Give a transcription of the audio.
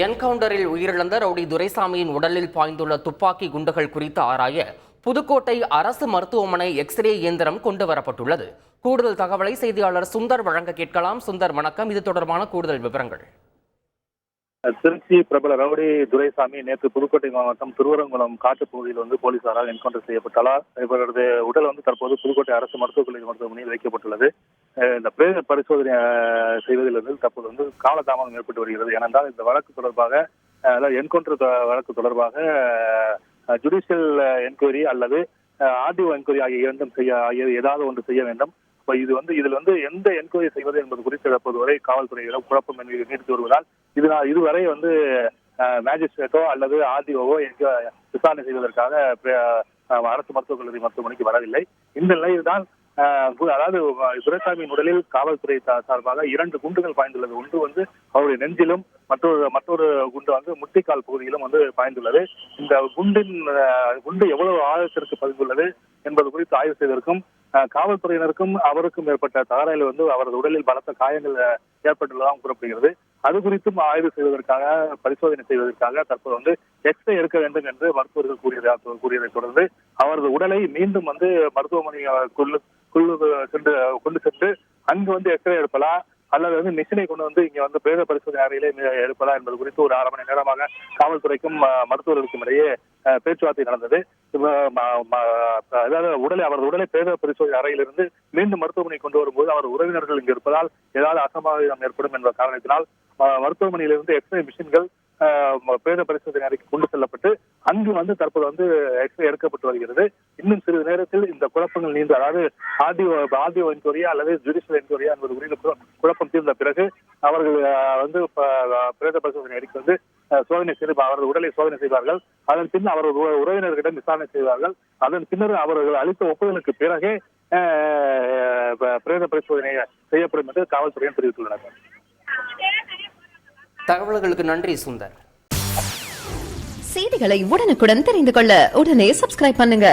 என்கவுண்டரில் உயிரிழந்த ரவுடி துரைசாமியின் உடலில் பாய்ந்துள்ள துப்பாக்கி குண்டுகள் குறித்து ஆராய புதுக்கோட்டை அரசு மருத்துவமனை எக்ஸ்ரே இயந்திரம் கொண்டு வரப்பட்டுள்ளது. கூடுதல் தகவலை செய்தியாளர் சுந்தர் வழங்க கேட்கலாம். சுந்தர், வணக்கம். இது தொடர்பான கூடுதல் விவரங்கள். திருச்சி பிரபல ரவுடி துரைசாமி நேற்று புதுக்கோட்டை மாவட்டம் திருவரங்குளம் காட்டுப்பகுதியில் போலீசாரால் என்கவுண்டர் செய்யப்பட்டார். இவரது உடல் தற்போது புதுக்கோட்டை அரசு மருத்துவக் கல்லூரி மருத்துவமனையில் வைக்கப்பட்டுள்ளது. இந்த பிரேத பரிசோதனை செய்வதிலிருந்து தற்போது காலதாமதம் ஏற்பட்டு வருகிறது. ஏனென்றால் இந்த வழக்கு தொடர்பாக, என்கவுண்டர் வழக்கு தொடர்பாக ஜுடிஷியல் என்கொயரி அல்லது ஆர்டிஓ என்கொயரி ஆகிய இரண்டும் ஏதாவது ஒன்று செய்ய வேண்டும். இதில் எந்த என்கொயரி செய்வது என்பது குறித்து தற்போது வரை காவல்துறையிடம் குழப்பம் நீடித்து வருவதால் இதுவரை மேஜிஸ்ட்ரேட்டோ அல்லது ஆர்டிஓவோ விசாரணை செய்வதற்காக அரசு மருத்துவக் கல்லூரி மருத்துவமனைக்கு வரவில்லை. இந்த நிலையில்தான் அதாவது துரைசாமியின் உடலில் காவல்துறை சார்பாக 2 குண்டுகள் பாய்ந்துள்ளது. ஒன்று அவருடைய நெஞ்சிலும் மற்றொரு குண்டு முட்டிக்கால் பகுதியிலும் பாய்ந்துள்ளது. இந்த குண்டு எவ்வளவு ஆழத்திற்கு பதிந்துள்ளது என்பது குறித்து ஆய்வு செய்வதற்கும் காவல்துறையினருக்கும் அவருக்கும் ஏற்பட்ட தகராறில் அவரது உடலில் பலத்த காயங்கள் ஏற்பட்டுள்ளதாக கூறப்படுகிறது. அது குறித்தும் ஆய்வு செய்வதற்காக, பரிசோதனை செய்வதற்காக தற்போது எக்ஸ்ரே எடுக்க வேண்டும் என்று மருத்துவர்கள் கூறியதை தொடர்ந்து அவரது உடலை மீண்டும் மருத்துவமனை கொண்டு சென்று அங்கு எக்ஸ்ரே எடுப்பதா அல்லது மிஷினை கொண்டு இங்க பிரேத பரிசோதனை அறையிலே எடுப்பதா என்பது குறித்து ஒரு 1/2 மணி நேரமாக காவல்துறைக்கும் மருத்துவர்களுக்கும் இடையே பேச்சுவார்த்தை நடந்தது. அதாவது அவரது உடலை பிரேத பரிசோதனை அறையிலிருந்து மீண்டும் மருத்துவமனை கொண்டு வரும்போது அவர் உறவினர்கள் இங்கு இருப்பதால் ஏதாவது அசம்பாவிதம் ஏற்படும் என்ற காரணத்தினால் மருத்துவமனையிலிருந்து எக்ஸ்ரே மிஷின்கள் பிரேத பரிசோதனை அறைக்கு கொண்டு செல்லப்பட்டு அங்கு தற்போது எக்ஸ்ரே எடுக்கப்பட்டு வருகிறது. இன்னும் சிறிது நேரத்தில் இந்த குழப்பங்கள் நீண்டு, அதாவது ஆர்டிஓ என்கொயரியா அல்லது ஜுடிஷியல் என்கொயரியா என்பது குறித்து குழப்பம் தீர்ந்த பிறகு அவர்கள் பிரேத பரிசோதனை அறைக்கு சோதனை செய்து அவரது உடலை சோதனை செய்வார்கள். அதன் பின் அவரது உறவினர்களிடம் விசாரணை செய்வார்கள். அதன் பின்னர் அவர்கள் அளித்த ஒப்புதலுக்கு பிறகே பிரேத பரிசோதனை செய்யப்படும் என்று காவல்துறையினர் தெரிவித்துள்ளனர். தகவல்களுக்கு நன்றி சுந்தர். செய்திகளை உடனுக்குடன் தெரிந்து கொள்ள உடனே சப்ஸ்கிரைப் பண்ணுங்க.